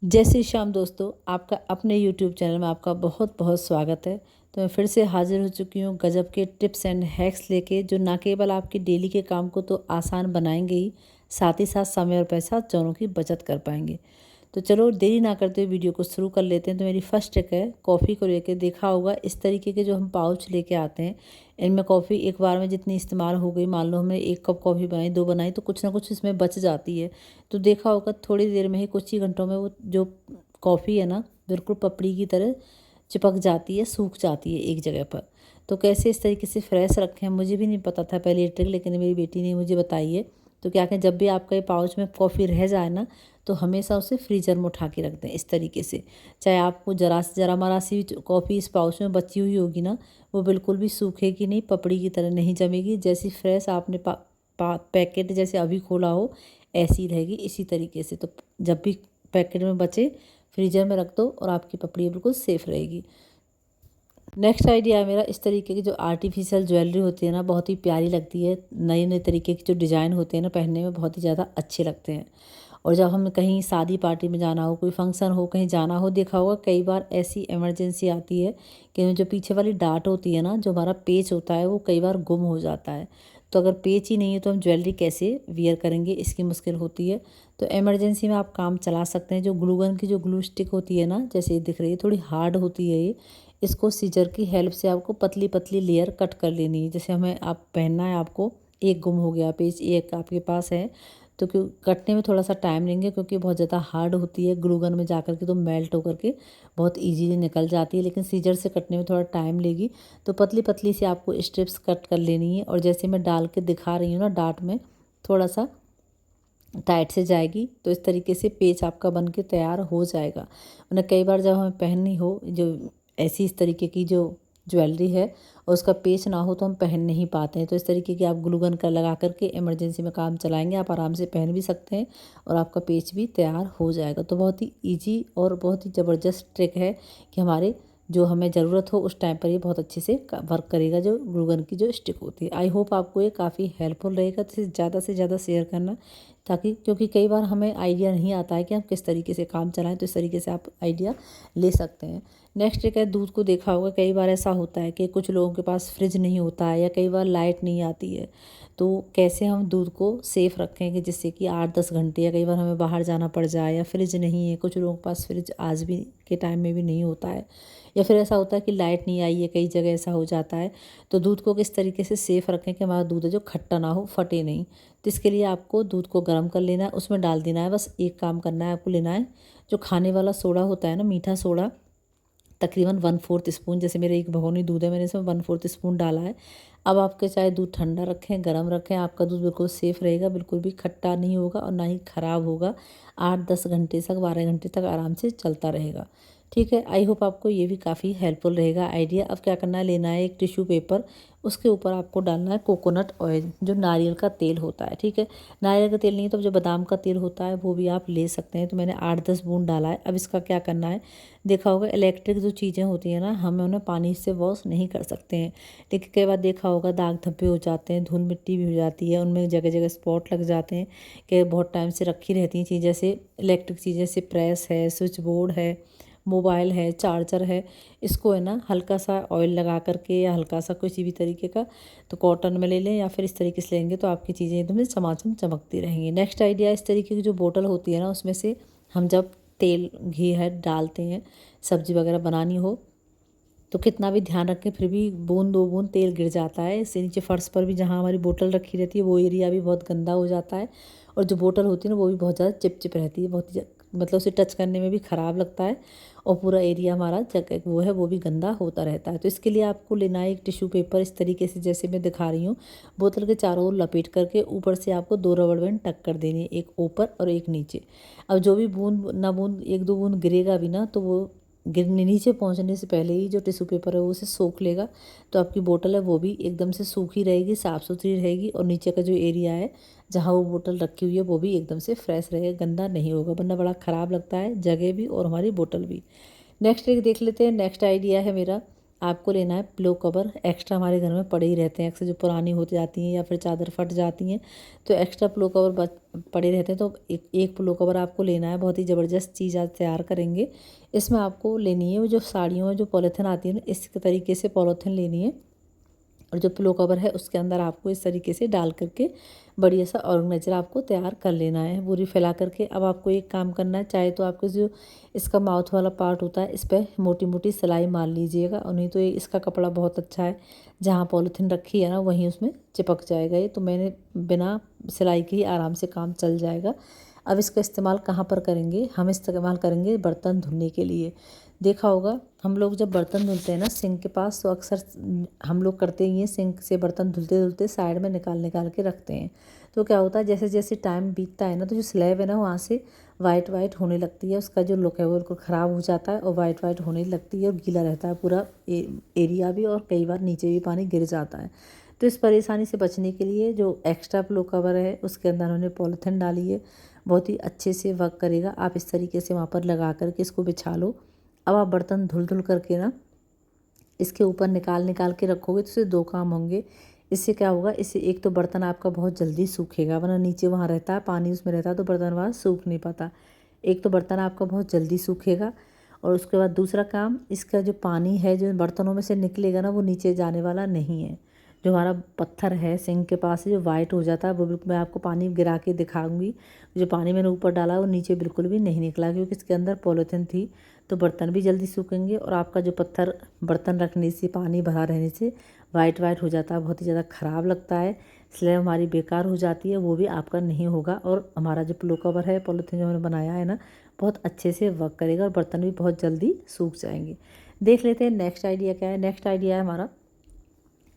जय श्री श्याम दोस्तों, आपका अपने YouTube चैनल में आपका बहुत बहुत स्वागत है। तो मैं फिर से हाजिर हो चुकी हूँ गजब के टिप्स एंड हैक्स लेके, जो ना केवल आपके डेली के काम को तो आसान बनाएंगे ही, साथ ही साथ समय और पैसा दोनों की बचत कर पाएंगे। तो चलो देरी ना करते हुए वीडियो को शुरू कर लेते हैं। तो मेरी फर्स्ट ट्रिक है कॉफ़ी को लेके। देखा होगा इस तरीके के जो हम पाउच लेके आते हैं, इनमें कॉफ़ी एक बार में जितनी इस्तेमाल हो गई, मान लो हमने 1 कप कॉफ़ी बनाई, 2 बनाई, तो कुछ ना कुछ इसमें बच जाती है। तो देखा होगा थोड़ी देर में ही, कुछ ही घंटों में वो जो कॉफ़ी है ना, बिल्कुल पपड़ी की तरह चिपक जाती है, सूख जाती है एक जगह पर। तो कैसे इस तरीके से फ्रेश रखें, मुझे भी नहीं पता था पहले ये ट्रिक, लेकिन मेरी बेटी ने मुझे बताई है। तो क्या करें, जब भी आपका ये पाउच में कॉफ़ी रह जाए ना, तो हमेशा उसे फ्रीज़र में उठा के रख दें इस तरीके से। चाहे आपको जरा से जरा मारा सी कॉफ़ी इस पाउच में बची हुई होगी ना, वो बिल्कुल भी सूखेगी नहीं, पपड़ी की तरह नहीं जमेगी। जैसी फ्रेश आपने पैकेट जैसे अभी खोला हो, ऐसी रहेगी इसी तरीके से। तो जब भी पैकेट में बचे, फ्रीजर में रख दो और आपकी पपड़ी बिल्कुल सेफ़ रहेगी। नेक्स्ट आइडिया है मेरा, इस तरीके की जो आर्टिफिशियल ज्वेलरी होती है ना, बहुत ही प्यारी लगती है। नए नए तरीके के जो डिज़ाइन होते हैं ना, पहनने में बहुत ही ज़्यादा अच्छे लगते हैं। और जब हमें कहीं शादी पार्टी में जाना हो, कोई फंक्शन हो, कहीं जाना हो, देखा होगा कई बार ऐसी इमरजेंसी आती है कि जो पीछे वाली डाट होती है ना, जो हमारा पेच होता है, वो कई बार गुम हो जाता है। तो अगर पेच ही नहीं है तो हम ज्वेलरी कैसे वियर करेंगे, इसकी मुश्किल होती है। तो इमरजेंसी में आप काम चला सकते हैं। जो ग्लू गन की जो ग्लू स्टिक होती है ना, जैसे ये दिख रही है, थोड़ी हार्ड होती है ये। इसको सीजर की हेल्प से आपको पतली पतली लेयर कट कर लेनी है। जैसे हमें आप पहनना है, आपको एक गुम हो गया पेज, एक आपके पास है, तो क्यों कटने में थोड़ा सा टाइम लेंगे, क्योंकि बहुत ज़्यादा हार्ड होती है। ग्लू गन में जा कर के तो मेल्ट होकर के बहुत इजीली निकल जाती है, लेकिन सीजर से कटने में थोड़ा टाइम लेगी। तो पतली पतली सी आपको स्ट्रिप्स कट कर लेनी है। और जैसे मैं डाल के दिखा रही हूँ ना, डार्ट में थोड़ा सा टाइट से जाएगी, तो इस तरीके से पेच आपका बन के तैयार हो जाएगा। वरना कई बार जब हमें पहननी हो जो ऐसी इस तरीके की जो ज्वेलरी है, और उसका पेच ना हो, तो हम पहन नहीं पाते हैं। तो इस तरीके की आप ग्लू गन का लगा करके इमरजेंसी में काम चलाएंगे, आप आराम से पहन भी सकते हैं और आपका पेच भी तैयार हो जाएगा। तो बहुत ही ईजी और बहुत ही ज़बरदस्त ट्रिक है कि हमारे जो हमें ज़रूरत हो उस टाइम पर ये बहुत अच्छे से वर्क करेगा, जो ग्लू गन की जो स्टिक होती है। आई होप आपको ये काफ़ी हेल्पफुल रहेगा। तो इसे ज़्यादा से ज़्यादा शेयर करना, ताकि क्योंकि कई बार हमें आइडिया नहीं आता है कि हम किस तरीके से काम चलाएं, तो इस तरीके से आप आइडिया ले सकते हैं। नेक्स्ट ट्रिक है, दूध को देखा होगा कई बार ऐसा होता है कि कुछ लोगों के पास फ्रिज नहीं होता है, या कई बार लाइट नहीं आती है। तो कैसे हम दूध को सेफ़ रखें कि जिससे कि 8-10 घंटे, या कई बार हमें बाहर जाना पड़ जाए, या फ्रिज नहीं है, कुछ लोगों के पास फ्रिज आज भी के टाइम में भी नहीं होता है, या फिर ऐसा होता है कि लाइट नहीं आई है, कई जगह ऐसा हो जाता है। तो दूध को किस तरीके से सेफ़ रखें कि हमारा दूध है जो खट्टा ना हो, फटे नहीं। तो इसके लिए आपको दूध को गर्म कर लेना है, उसमें डाल देना है। बस एक काम करना है, आपको लेना है जो खाने वाला सोडा होता है ना, मीठा सोडा, तकरीबन 1/4 स्पून। जैसे मेरे एक भगोनी दूध है, मैंने इसमें 1/4 स्पून डाला है। अब आपके चाहे दूध ठंडा रखें, गर्म रखें, आपका दूध बिल्कुल सेफ़ रहेगा, बिल्कुल भी खट्टा नहीं होगा और ना ही ख़राब होगा। 8-10 घंटे तक, 12 घंटे तक आराम से चलता रहेगा। ठीक है, आई होप आपको ये भी काफ़ी हेल्पफुल रहेगा आइडिया। अब क्या करना है, लेना है एक टिश्यू पेपर, उसके ऊपर आपको डालना है कोकोनट ऑयल, जो नारियल का तेल होता है। ठीक है, नारियल का तेल नहीं तो जो बादाम का तेल होता है वो भी आप ले सकते हैं। तो मैंने 8-10 बूंद डाला है। अब इसका क्या करना है, देखा होगा इलेक्ट्रिक जो चीज़ें होती हैं ना, हम उन्हें पानी से वॉश नहीं कर सकते हैं। लेकिन कई बार देखा होगा दाग धब्बे हो जाते हैं, धूल मिट्टी भी हो जाती है, उनमें जगह जगह स्पॉट लग जाते हैं कि बहुत टाइम से रखी रहती हैं चीज़ें, जैसे इलेक्ट्रिक चीज़ें, जैसे प्रेस है, स्विच बोर्ड है, मोबाइल है, चार्जर है। इसको है ना हल्का सा ऑयल लगा करके, या हल्का सा किसी भी तरीके का, तो कॉटन में ले लें या फिर इस तरीके से लेंगे, तो आपकी चीज़ें एकदम से चमाचम चमकती रहेंगी। नेक्स्ट आइडिया, इस तरीके की जो बोतल होती है ना, उसमें से हम जब तेल घी है डालते हैं, सब्जी वगैरह बनानी हो, तो कितना भी ध्यान रखें फिर भी बूंद 2 बूंद तेल गिर जाता है। इससे नीचे फर्श पर भी जहाँ हमारी बोतल रखी रहती है, वो एरिया भी बहुत गंदा हो जाता है। और जो बोतल होती है ना, वो भी बहुत ज़्यादा चिपचिप रहती है, बहुत ही मतलब उसे टच करने में भी ख़राब लगता है। और पूरा एरिया हमारा जगह वो है वो भी गंदा होता रहता है। तो इसके लिए आपको लेना है एक टिश्यू पेपर, इस तरीके से जैसे मैं दिखा रही हूँ, बोतल के चारों ओर लपेट करके ऊपर से आपको 2 रबड़ बैंड टक कर देनी है, एक ऊपर और एक नीचे। अब जो भी बूंद ना बूंद 1-2 बूंद गिरेगा भी ना, तो वो गिरने नीचे पहुंचने से पहले ही जो टिश्यू पेपर है वो उसे सोख लेगा। तो आपकी बोतल है वो भी एकदम से सूखी रहेगी, साफ़ सुथरी रहेगी, और नीचे का जो एरिया है जहाँ वो बोतल रखी हुई है वो भी एकदम से फ्रेश रहेगा, गंदा नहीं होगा, वरना बड़ा ख़राब लगता है, जगह भी और हमारी बोतल भी। नेक्स्ट एक देख लेते हैं। नेक्स्ट आइडिया है मेरा, आपको लेना है पिलो कवर। एक्स्ट्रा हमारे घर में पड़े ही रहते हैं, अक्सर जो पुरानी होती जाती हैं या फिर चादर फट जाती हैं तो एक्स्ट्रा पिलो कवर पड़े रहते हैं। तो एक पिलो कवर आपको लेना है। बहुत ही ज़बरदस्त चीज़ आज तैयार करेंगे। इसमें आपको लेनी है वो जो साड़ियों में जो पॉलीथिन आती है ना, इस तरीके से पॉलीथिन लेनी है और जो पिलो कवर है उसके अंदर आपको इस तरीके से डाल करके बढ़िया सा ऑर्गेनाइजर आपको तैयार कर लेना है पूरी फैला करके। अब आपको एक काम करना है, चाहे तो आपके जो इसका माउथ वाला पार्ट होता है इस पर मोटी मोटी सिलाई मार लीजिएगा, और नहीं तो ये इसका कपड़ा बहुत अच्छा है, जहाँ पॉलीथिन रखी है ना वहीं उसमें चिपक जाएगा ये। तो मैंने बिना सिलाई के ही आराम से काम चल जाएगा। अब इसका इस्तेमाल कहाँ पर करेंगे, हम इस्तेमाल करेंगे बर्तन धुलने के लिए। देखा होगा हम लोग जब बर्तन धुलते हैं ना सिंक के पास, तो अक्सर हम लोग करते ही हैं, सिंक से बर्तन धुलते धुलते साइड में निकाल निकाल के रखते हैं। तो क्या होता है जैसे जैसे टाइम बीतता है ना, तो जो स्लैब है ना वहाँ से वाइट वाइट होने लगती है, उसका जो लुक है वो बिल्कुल ख़राब हो जाता है और वाइट वाइट होने लगती है और गीला रहता है पूरा एरिया भी, और कई बार नीचे भी पानी गिर जाता है। तो इस परेशानी से बचने के लिए जो एक्स्ट्रा पिलो कवर है उसके अंदर उन्होंने पॉलीथिन डाली है, बहुत ही अच्छे से वर्क करेगा। आप इस तरीके से वहाँ पर लगा करके इसको बिछा लो। अब आप बर्तन धुल धुल करके ना इसके ऊपर निकाल निकाल के रखोगे तो इससे दो काम होंगे। इससे क्या होगा, इससे एक तो बर्तन आपका बहुत जल्दी सूखेगा, वरना नीचे वहाँ रहता है पानी उसमें रहता है तो बर्तन वहाँ सूख नहीं पाता। एक तो बर्तन आपका बहुत जल्दी सूखेगा, और उसके बाद दूसरा काम, इसका जो पानी है जो बर्तनों में से निकलेगा ना वो नीचे जाने वाला नहीं है। जो हमारा पत्थर है सिंक के पास से जो वाइट हो जाता है वो बिल्कुल, मैं आपको पानी गिरा के दिखाऊंगी, जो पानी मैंने ऊपर डाला वो नीचे बिल्कुल भी नहीं निकला, क्योंकि इसके अंदर पॉलीथिन थी। तो बर्तन भी जल्दी सूखेंगे और आपका जो पत्थर बर्तन रखने से पानी भरा रहने से वाइट वाइट हो जाता है, बहुत ही ज़्यादा ख़राब लगता है, स्लैब हमारी बेकार हो जाती है, वो भी आपका नहीं होगा। और हमारा जो पिलो कवर है पॉलीथिन जो हमने बनाया है ना, बहुत अच्छे से वर्क करेगा और बर्तन भी बहुत जल्दी सूख जाएंगे। देख लेते हैं नेक्स्ट आइडिया क्या है। नेक्स्ट आइडिया है हमारा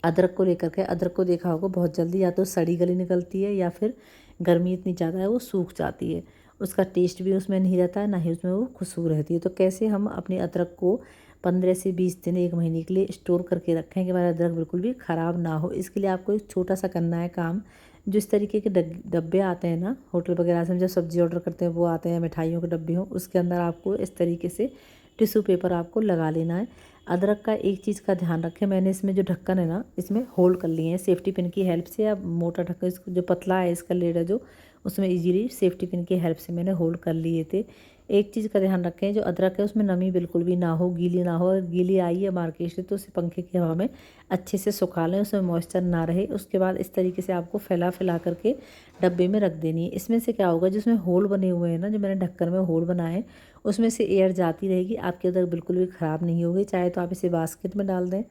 अदरक को लेकर के। अदरक को देखा होगा बहुत जल्दी या तो सड़ी गली निकलती है या फिर गर्मी इतनी ज़्यादा है वो सूख जाती है, उसका टेस्ट भी उसमें नहीं रहता है, ना ही उसमें वो खुशबू रहती है। तो कैसे हम अपने अदरक को 15 से 20 दिन, एक महीने के लिए स्टोर करके रखें कि हमारा अदरक बिल्कुल भी ख़राब ना हो। इसके लिए आपको एक छोटा सा करना है काम। जो इस तरीके के डब्बे आते हैं ना होटल वगैरह से, हम जब सब्ज़ी ऑर्डर करते हैं वो आते हैं, मिठाइयों के डब्बे हों, उसके अंदर आपको इस तरीके से टिश्यू पेपर आपको लगा लेना है। अदरक का एक चीज़ का ध्यान रखें, मैंने इसमें जो ढक्कन है ना इसमें होल्ड कर लिए हैं सेफ्टी पिन की हेल्प से, या मोटा ढक्कन इसको जो पतला है इसका लेड है जो, उसमें इजीली सेफ्टी पिन की हेल्प से मैंने होल्ड कर लिए थे। एक चीज़ का ध्यान रखें, जो अदरक है उसमें नमी बिल्कुल भी ना हो, गीली ना हो। अगर गीली आई है मार्केट से तो उसे पंखे की हवा में अच्छे से सुखा लें, उसमें मॉइस्चर ना रहे। उसके बाद इस तरीके से आपको फैला फैला करके डब्बे में रख देनी है। इसमें से क्या होगा, जिसमें होल बने हुए हैं ना, जो मैंने ढक्कन में होल बनाए, उसमें से एयर जाती रहेगी, आपके अदरक बिल्कुल भी ख़राब नहीं होगी। चाहे तो आप इसे बास्केट में डाल दें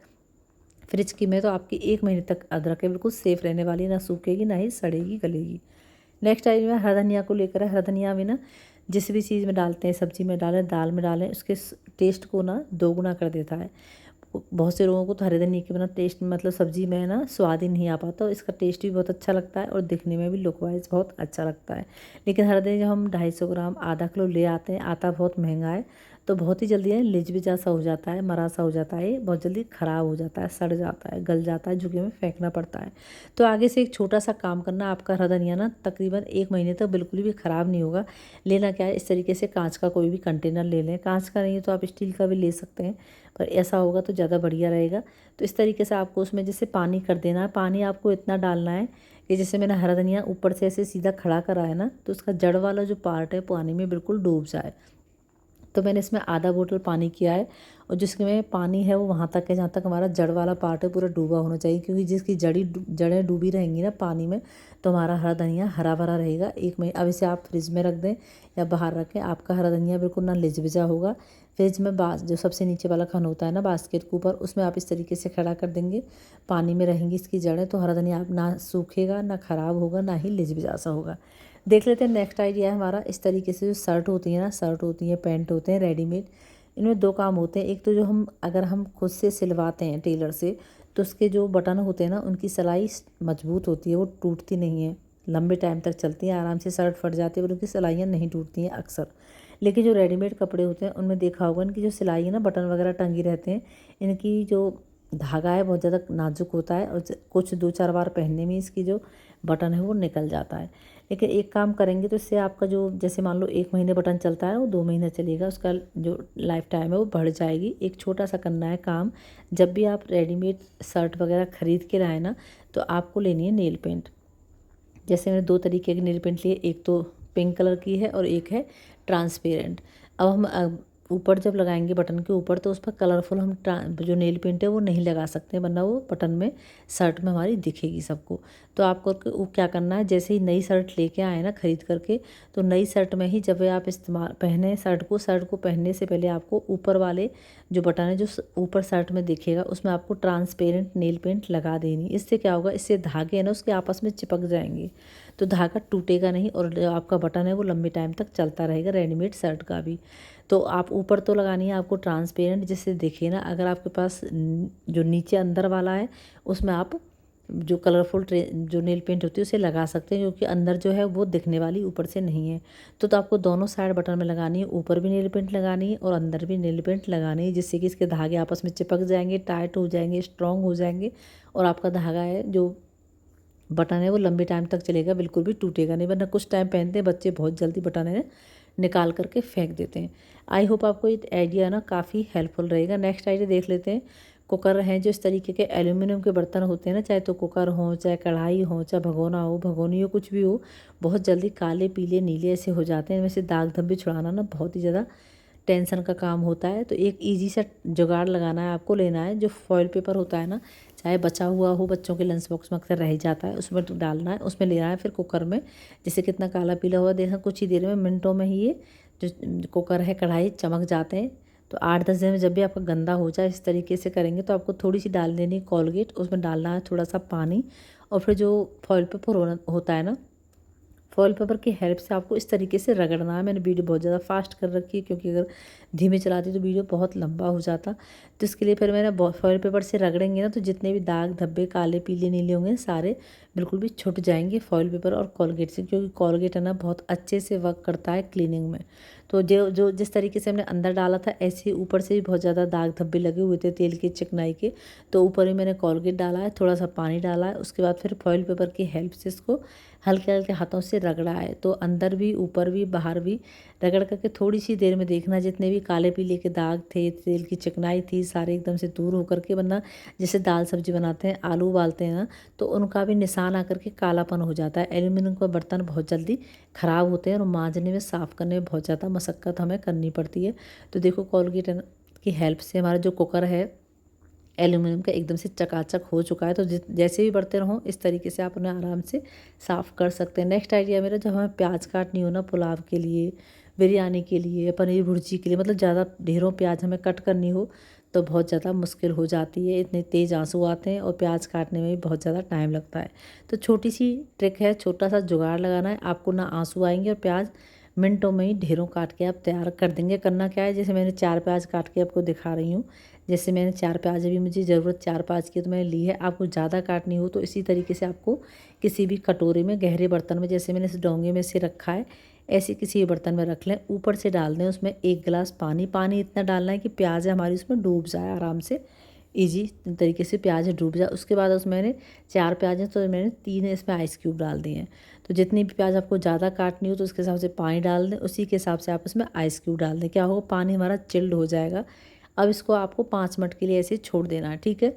फ्रिज की में, तो आपकी 1 महीने तक अदरक है बिल्कुल सेफ़ रहने वाली, ना सूखेगी ना ही सड़ेगी गलेगी। नेक्स्ट आइटम है हरा धनिया को लेकर है। हरा धनिया भी ना जिस भी चीज़ में डालते हैं, सब्ज़ी में डालें, दाल में डालें, उसके टेस्ट को ना दोगुना कर देता है। बहुत से लोगों को तो हरे धनिया के बिना टेस्ट, मतलब सब्ज़ी में ना स्वाद ही नहीं आ पाता, इसका टेस्ट भी बहुत अच्छा लगता है और दिखने में भी लुक वाइज बहुत अच्छा लगता है। लेकिन हरा धनिया जब हम 250 ग्राम आधा किलो ले आते हैं, आता बहुत महंगा है, तो बहुत ही जल्दी है लिजबिजा सा हो जाता है, मरा सा हो जाता है, बहुत जल्दी ख़राब हो जाता है, सड़ जाता है, गल जाता है, जो कि हमें फेंकना पड़ता है। तो आगे से एक छोटा सा काम करना, आपका हरा धनिया ना तकरीबन 1 महीने तक बिल्कुल भी ख़राब नहीं होगा। लेना क्या है, इस तरीके से कांच का कोई भी कंटेनर ले लें, कांच का नहीं है तो आप स्टील का भी ले सकते हैं, पर ऐसा होगा तो ज़्यादा बढ़िया रहेगा। तो इस तरीके से आपको उसमें जैसे पानी कर देना है, पानी आपको इतना डालना है कि जैसे मैंने हरा धनिया ऊपर से ऐसे सीधा खड़ा करा है ना, तो उसका जड़ वाला जो पार्ट है पानी में बिल्कुल डूब जाए। तो मैंने इसमें आधा बोतल पानी किया है, और जिसमें पानी है वो वहाँ तक है जहाँ तक हमारा जड़ वाला पार्ट है पूरा डूबा होना चाहिए, क्योंकि जिसकी जड़ें डूबी रहेंगी ना पानी में, तो हमारा हरा धनिया हरा भरा रहेगा 1 महीने। अब इसे आप फ्रिज में रख दें या बाहर रखें, आपका हरा धनिया बिल्कुल ना लिजबिजा होगा। फ्रिज में जो सबसे नीचे वाला खन होता है ना बास्केट के ऊपर, उसमें आप इस तरीके से खड़ा कर देंगे, पानी में रहेंगी इसकी जड़ें, तो हरा धनिया आप ना सूखेगा, ना ख़राब होगा, ना ही लिजबिजा सा होगा। देख लेते हैं नेक्स्ट आइडिया है हमारा। इस तरीके से जो शर्ट होती है ना, शर्ट होती है, पैंट होते हैं रेडीमेड, इनमें 2 काम होते हैं। एक तो जो हम अगर हम खुद से सिलवाते हैं टेलर से, तो उसके जो बटन होते हैं ना उनकी सिलाई मजबूत होती है, वो टूटती नहीं है, लंबे टाइम तक चलती है, आराम से शर्ट फट जाती है पर उनकी सिलाइयाँ नहीं टूटती हैं अक्सर। लेकिन जो रेडीमेड कपड़े होते हैं उनमें देखा होगा इनकी जो सिलाई है ना, बटन वगैरह टंगी रहते हैं, इनकी जो धागा है बहुत ज़्यादा नाजुक होता है, और कुछ 2-4 बार पहनने में इसकी जो बटन है वो निकल जाता है। लेकिन एक काम करेंगे तो इससे आपका जो, जैसे मान लो 1 महीने बटन चलता है वो 2 महीने चलेगा, उसका जो लाइफ टाइम है वो बढ़ जाएगी। एक छोटा सा करना है काम, जब भी आप रेडीमेड शर्ट वगैरह ख़रीद के लाए ना, तो आपको लेनी है नेल पेंट। जैसे मैंने 2 तरीके की नेल पेंट लिए, एक तो पिंक कलर की है और एक है ट्रांसपेरेंट। अब हम ऊपर जब लगाएंगे बटन के ऊपर, तो उस पर कलरफुल हम जो नेल पेंट है वो नहीं लगा सकते, वरना वो बटन में, शर्ट में हमारी दिखेगी सबको। तो आपको वो क्या करना है, जैसे ही नई शर्ट लेके आए ना खरीद करके, तो नई शर्ट में ही जब आप इस्तेमाल पहने शर्ट को पहनने से पहले आपको ऊपर वाले जो बटन है जो ऊपर शर्ट में दिखेगा, उसमें आपको ट्रांसपेरेंट नेल पेंट लगा देनी। इससे क्या होगा, इससे धागे है ना उसके आपस में चिपक जाएंगे, तो धागा टूटेगा नहीं और जो आपका बटन है वो लंबे टाइम तक चलता रहेगा, रेडीमेड शर्ट का भी। तो आप ऊपर तो लगानी है आपको ट्रांसपेरेंट, जिससे दिखे ना। अगर आपके पास जो नीचे अंदर वाला है, उसमें आप जो कलरफुल जो नेल पेंट होती है उसे लगा सकते हैं, क्योंकि अंदर जो है वो दिखने वाली, ऊपर से नहीं है। तो आपको दोनों साइड बटन में लगानी है, ऊपर भी नेल पेंट लगानी है और अंदर भी नेल पेंट लगानी है, जिससे कि इसके धागे आपस में चिपक जाएंगे, टाइट हो जाएंगे, स्ट्रॉन्ग हो जाएंगे, और आपका धागा है जो बटन है वो लंबे टाइम तक चलेगा, बिल्कुल भी टूटेगा नहीं। वरना कुछ टाइम पहनते हैं बच्चे, बहुत जल्दी बटन है निकाल करके फेंक देते हैं। आई होप आपको ये आइडिया ना काफ़ी हेल्पफुल रहेगा। नेक्स्ट आइडिया देख लेते हैं। कुकर हैं जो इस तरीके के एल्यूमिनियम के बर्तन होते हैं ना, चाहे तो कुकर हो, चाहे कढ़ाई हो, चाहे भगोना हो, भगोनी हो, कुछ भी हो, बहुत जल्दी काले पीले नीले ऐसे हो जाते हैं। इनमें से दाग धब्बे छुड़ाना ना बहुत ही ज़्यादा टेंशन का काम होता है। तो एक इजी सा जुगाड़ लगाना है, आपको लेना है जो फॉइल पेपर होता है ना, चाहे बचा हुआ हो, बच्चों के लंच बॉक्स में अक्सर रह जाता है, उसमें डालना है, उसमें लेना है। फिर कुकर में जैसे कितना काला पीला हुआ देखा, कुछ ही देर में, मिनटों में ही ये जो कुकर है, कढ़ाई चमक जाते हैं। तो 8-10 दिन में जब भी आपका गंदा हो जाए, इस तरीके से करेंगे तो आपको थोड़ी सी डाल देनी कोलगेट, उसमें डालना है थोड़ा सा पानी, और फिर जो फॉइल पेपर होता है ना, फॉइल पेपर की हेल्प से आपको इस तरीके से रगड़ना है। मैंने वीडियो बहुत ज़्यादा फास्ट कर रखी है, क्योंकि अगर धीमे चलाती तो वीडियो बहुत लंबा हो जाता। तो इसके लिए फिर मैंने फॉइल पेपर से रगड़ेंगे ना, तो जितने भी दाग धब्बे काले पीले नीले होंगे सारे बिल्कुल भी छुट जाएंगे फॉइल पेपर और कोलगेट से, क्योंकि कोलगेट है ना बहुत अच्छे से वर्क करता है क्लीनिंग में। तो जो जो जिस तरीके से हमने अंदर डाला था, ऐसे ही ऊपर से भी बहुत ज़्यादा दाग धब्बे लगे हुए थे तेल के, चिकनाई के, तो ऊपर ही मैंने कोलगेट डाला है, थोड़ा सा पानी डाला है, उसके बाद फिर फॉइल पेपर की हेल्प से इसको हल्के हल्के हाथों से रगड़ा है। तो अंदर भी, ऊपर भी, बाहर भी रगड़ करके थोड़ी सी देर में देखना, जितने भी काले पीले के दाग थे, तेल की चिकनाई थी, सारे एकदम से दूर होकर के, वरना जैसे दाल सब्जी बनाते हैं, आलू उबालते हैं ना, तो उनका भी निशान आकर के कालापन हो जाता है। एल्यूमिनियम का बर्तन बहुत जल्दी ख़राब होते हैं और मांजने में, साफ़ करने में बहुत ज़्यादा मशक्क़त हमें करनी पड़ती है। तो देखो कोलगेट की हेल्प से हमारा जो कुकर है एल्यूमिनियम का एकदम से चकाचक हो चुका है। तो जैसे भी बर्तन हों, इस तरीके से आप उन्हें आराम से साफ़ कर सकते हैं। नेक्स्ट आइडिया मेरा, जब हमें प्याज काटनी हो ना पुलाव के लिए, बिरयानी के लिए, पनीर भुर्जी के लिए, मतलब ज़्यादा ढेरों प्याज हमें कट करनी हो, तो बहुत ज़्यादा मुश्किल हो जाती है, इतने तेज़ आंसू आते हैं और प्याज काटने में भी बहुत ज़्यादा टाइम लगता है। तो छोटी सी ट्रिक है, छोटा सा जुगाड़ लगाना है, आपको ना आंसू आएंगे और प्याज मिनटों में ही ढेरों काट के आप तैयार कर देंगे। करना क्या है, जैसे मैंने 4 प्याज काट के आपको दिखा रही हूँ, जैसे मैंने 4 प्याज, अभी मुझे ज़रूरत 4 प्याज की तो मैंने ली है। आपको ज़्यादा काटनी हो तो इसी तरीके से आपको किसी भी कटोरे में, गहरे बर्तन में, जैसे मैंने इस डोंगे में से रखा है, ऐसे किसी भी बर्तन में रख लें। ऊपर से डाल दें उसमें 1 गिलास पानी। पानी इतना डालना है कि प्याज हमारी उसमें डूब जाए आराम से, ईजी तरीके से प्याज डूब जाए। उसके बाद उसमें मैंने 4 प्याज हैं तो मैंने 3 इसमें आइस क्यूब डाल दिए हैं। तो जितनी भी प्याज आपको ज़्यादा काटनी हो तो उसके हिसाब से पानी डाल दें, उसी के हिसाब से आप उसमें आइस क्यूब डाल दें। क्या होगा, पानी हमारा चिल्ड हो जाएगा। अब इसको आपको 5 मिनट के लिए ऐसे छोड़ देना है, ठीक है।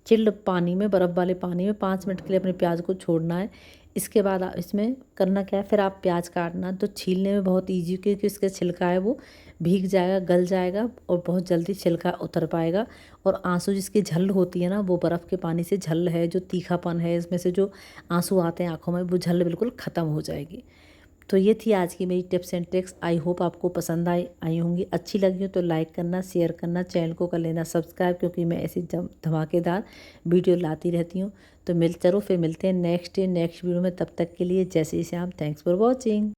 चिल्ड पानी में, बर्फ़ वाले पानी में 5 मिनट के लिए अपने प्याज को छोड़ना है। इसके बाद इसमें करना क्या है, फिर आप प्याज काटना तो छीलने में बहुत ईजी, क्योंकि इसका छिलका है वो भीग जाएगा, गल जाएगा और बहुत जल्दी छिलका उतर पाएगा। और आंसू जिसकी झल होती है ना, वो बर्फ़ के पानी से झल है, जो तीखापन है इसमें से, जो आंसू आते हैं आँखों में, वो झल बिल्कुल ख़त्म हो जाएगी। तो ये थी आज की मेरी tips and tricks. I hope आपको पसंद आई होंगी। अच्छी लगी हो तो लाइक करना, शेयर करना, चैनल को कर लेना सब्सक्राइब, क्योंकि मैं ऐसी धमाकेदार वीडियो लाती रहती हूँ। तो चलो फिर मिलते हैं नेक्स्ट वीडियो में। तब तक के लिए जय Shri Shyam. Thanks for watching.